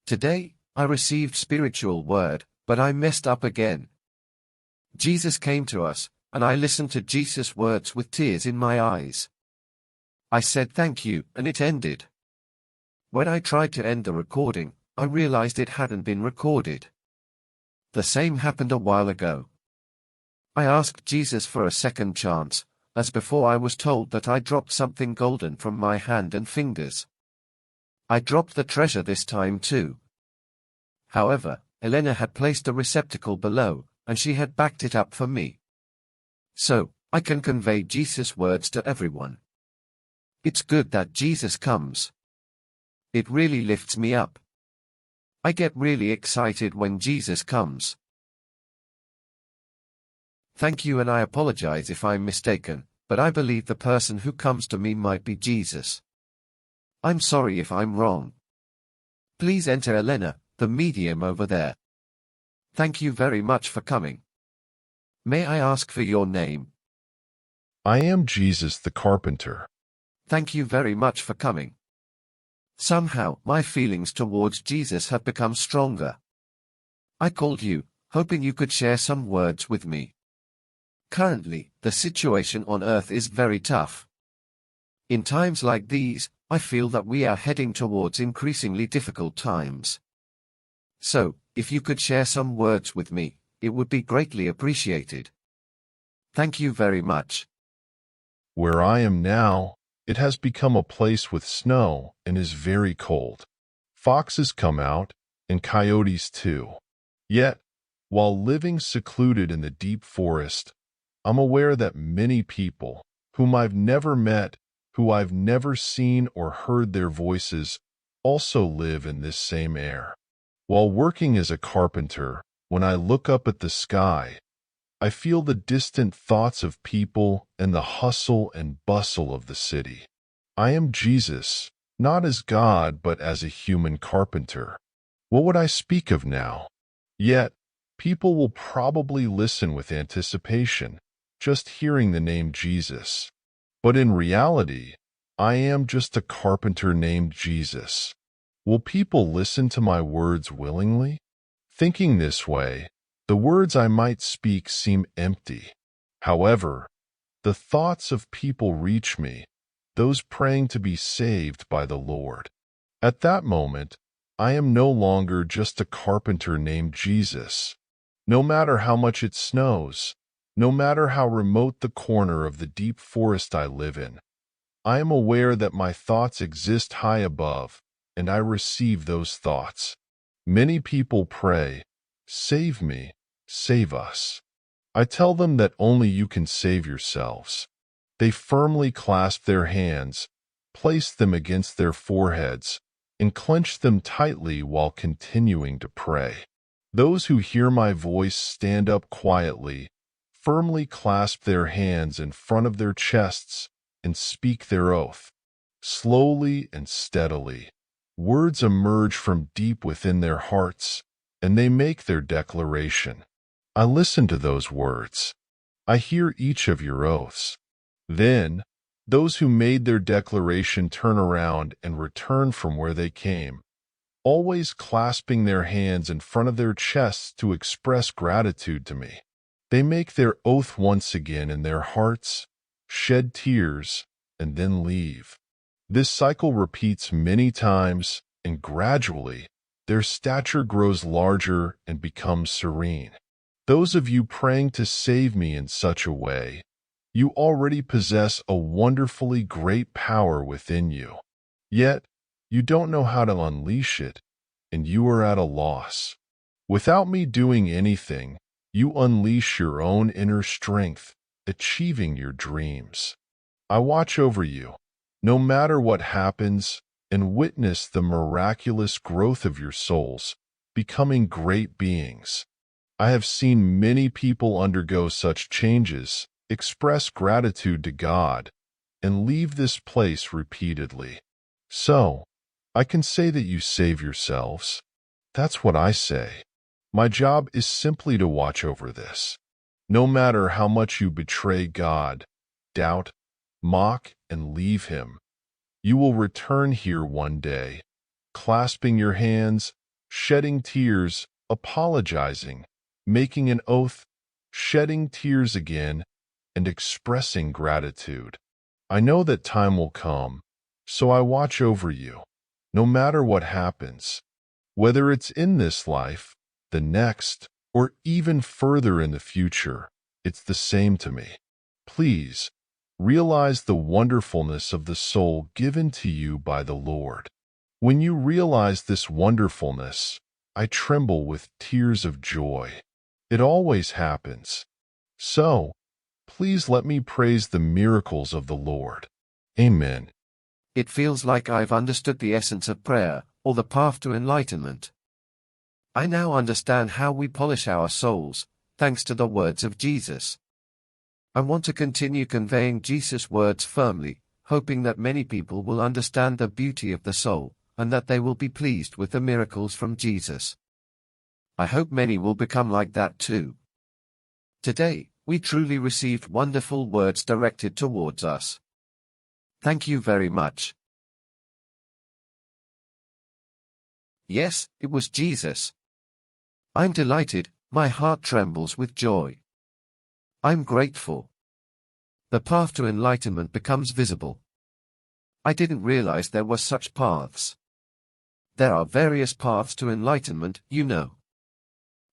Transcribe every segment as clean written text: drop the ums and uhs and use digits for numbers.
Today, I received spiritual word, but I messed up again. Jesus came to us, and I listened to Jesus' words with tears in my eyes. I said thank you, and it ended. When I tried to end the recording, I realized it hadn't been recorded. The same happened a while ago. I asked Jesus for a second chance, as before I was told that I dropped something golden from my hand and fingers. I dropped the treasure this time too. However, Elena had placed a receptacle below, and she had backed it up for me. So, I can convey Jesus' words to everyone. It's good that Jesus comes. It really lifts me up. I get really excited when Jesus comes. Thank you, and I apologize if I'm mistaken, but I believe the person who comes to me might be Jesus. I'm sorry if I'm wrong. Please enter Elena, the medium over there. Thank you very much for coming. May I ask for your name? I am Jesus the carpenter. Thank you very much for coming. Somehow, my feelings towards Jesus have become stronger. I called you, hoping you could share some words with me. Currently, the situation on earth is very tough. In times like these, I feel that we are heading towards increasingly difficult times. So, if you could share some words with me, it would be greatly appreciated. Thank you very much. Where I am now, it has become a place with snow and is very cold. Foxes come out, and coyotes too. Yet, while living secluded in the deep forest, I'm aware that many people, whom I've never met, who I've never seen or heard their voices, also live in this same air. While working as a carpenter, when I look up at the sky, I feel the distant thoughts of people and the hustle and bustle of the city. I am Jesus, not as God but as a human carpenter. What would I speak of now? Yet, people will probably listen with anticipation, just hearing the name Jesus. But in reality, I am just a carpenter named Jesus. Will people listen to my words willingly? Thinking this way, the words I might speak seem empty. However, the thoughts of people reach me, those praying to be saved by the Lord. At that moment, I am no longer just a carpenter named Jesus. No matter how much it snows, no matter how remote the corner of the deep forest I live in, I am aware that my thoughts exist high above, and I receive those thoughts. Many people pray, "Save me, save us." I tell them that only you can save yourselves. They firmly clasp their hands, place them against their foreheads, and clench them tightly while continuing to pray. Those who hear my voice stand up quietly, firmly clasp their hands in front of their chests, and speak their oath. Slowly and steadily, words emerge from deep within their hearts, and they make their declaration. I listen to those words. I hear each of your oaths. Then, those who made their declaration turn around and return from where they came, always clasping their hands in front of their chests to express gratitude to me. They make their oath once again in their hearts, shed tears, and then leave. This cycle repeats many times, and gradually, their stature grows larger and becomes serene. Those of you praying to save me in such a way, you already possess a wonderfully great power within you. Yet, you don't know how to unleash it, and you are at a loss. Without me doing anything, you unleash your own inner strength, achieving your dreams. I watch over you, no matter what happens, and witness the miraculous growth of your souls, becoming great beings. I have seen many people undergo such changes, express gratitude to God, and leave this place repeatedly. So, I can say that you save yourselves. That's what I say. My job is simply to watch over this. No matter how much you betray God, doubt, mock, and leave Him, you will return here one day, clasping your hands, shedding tears, apologizing, making an oath, shedding tears again, and expressing gratitude. I know that time will come, so I watch over you, no matter what happens. Whether it's in this life, the next, or even further in the future, it's the same to me. Please, realize the wonderfulness of the soul given to you by the Lord. When you realize this wonderfulness, I tremble with tears of joy. It always happens. So, please let me praise the miracles of the Lord. Amen. It feels like I've understood the essence of prayer, or the path to enlightenment. I now understand how we polish our souls, thanks to the words of Jesus. I want to continue conveying Jesus' words firmly, hoping that many people will understand the beauty of the soul, and that they will be pleased with the miracles from Jesus. I hope many will become like that too. Today, we truly received wonderful words directed towards us. Thank you very much. Yes, it was Jesus. I'm delighted, my heart trembles with joy. I'm grateful. The path to enlightenment becomes visible. I didn't realize there were such paths. There are various paths to enlightenment, you know.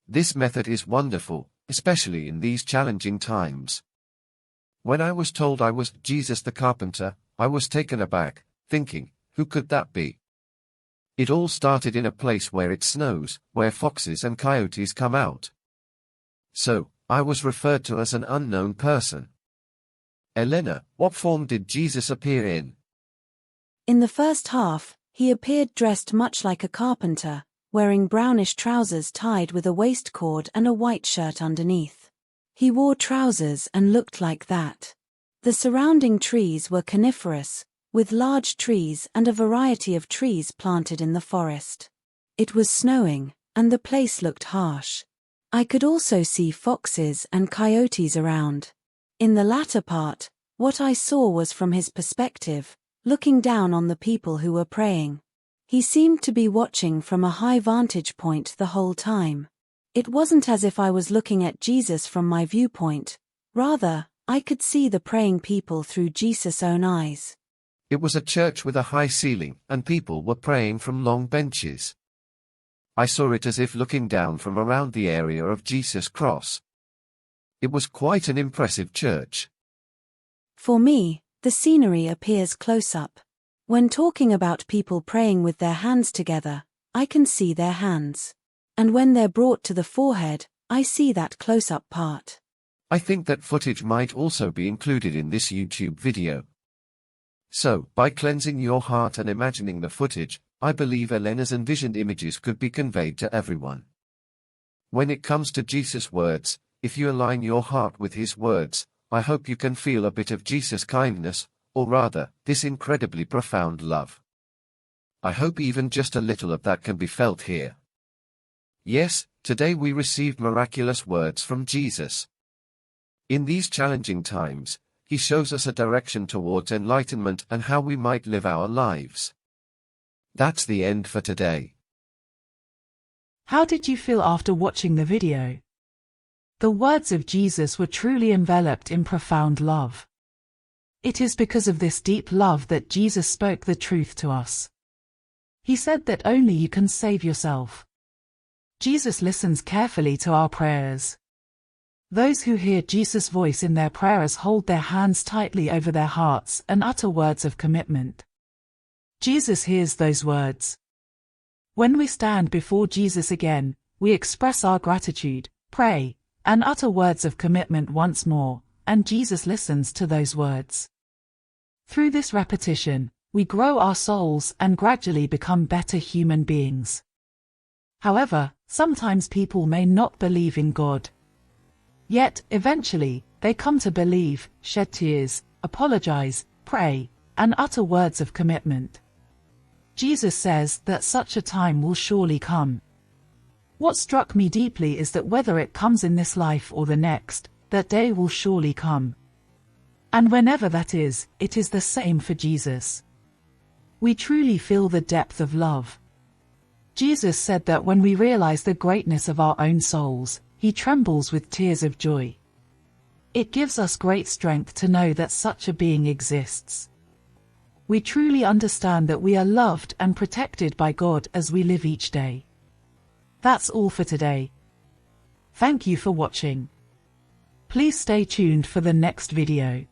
This method is wonderful, especially in these challenging times. When I was told I was Jesus the carpenter, I was taken aback, thinking, who could that be? It all started in a place where it snows, where foxes and coyotes come out. So, I was referred to as an unknown person. Elena, what form did Jesus appear in? In the first half, he appeared dressed much like a carpenter, wearing brownish trousers tied with a waistcord and a white shirt underneath. He wore trousers and looked like that. The surrounding trees were coniferous, with large trees and a variety of trees planted in the forest. It was snowing, and the place looked harsh. I could also see foxes and coyotes around. In the latter part, what I saw was from his perspective, looking down on the people who were praying. He seemed to be watching from a high vantage point the whole time. It wasn't as if I was looking at Jesus from my viewpoint, rather, I could see the praying people through Jesus' own eyes. It was a church with a high ceiling, and people were praying from long benches. I saw it as if looking down from around the area of Jesus' cross. It was quite an impressive church. For me, the scenery appears close up. When talking about people praying with their hands together, I can see their hands. And when they're brought to the forehead, I see that close-up part. I think that footage might also be included in this YouTube video. So, by cleansing your heart and imagining the footage, I believe Elena's envisioned images could be conveyed to everyone. When it comes to Jesus' words, if you align your heart with his words, I hope you can feel a bit of Jesus' kindness, or rather, this incredibly profound love. I hope even just a little of that can be felt here. Yes, today we received miraculous words from Jesus. In these challenging times, he shows us a direction towards enlightenment and how we might live our lives. That's the end for today. How did you feel after watching the video? The words of Jesus were truly enveloped in profound love. It is because of this deep love that Jesus spoke the truth to us. He said that only you can save yourself. Jesus listens carefully to our prayers. Those who hear Jesus' voice in their prayers hold their hands tightly over their hearts and utter words of commitment. Jesus hears those words. When we stand before Jesus again, we express our gratitude, pray, and utter words of commitment once more, and Jesus listens to those words. Through this repetition, we grow our souls and gradually become better human beings. However, sometimes people may not believe in God. Yet, eventually, they come to believe, shed tears, apologize, pray, and utter words of commitment. Jesus says that such a time will surely come. What struck me deeply is that whether it comes in this life or the next, that day will surely come. And whenever that is, it is the same for Jesus. We truly feel the depth of love. Jesus said that when we realize the greatness of our own souls, he trembles with tears of joy. It gives us great strength to know that such a being exists. We truly understand that we are loved and protected by God as we live each day. That's all for today. Thank you for watching. Please stay tuned for the next video.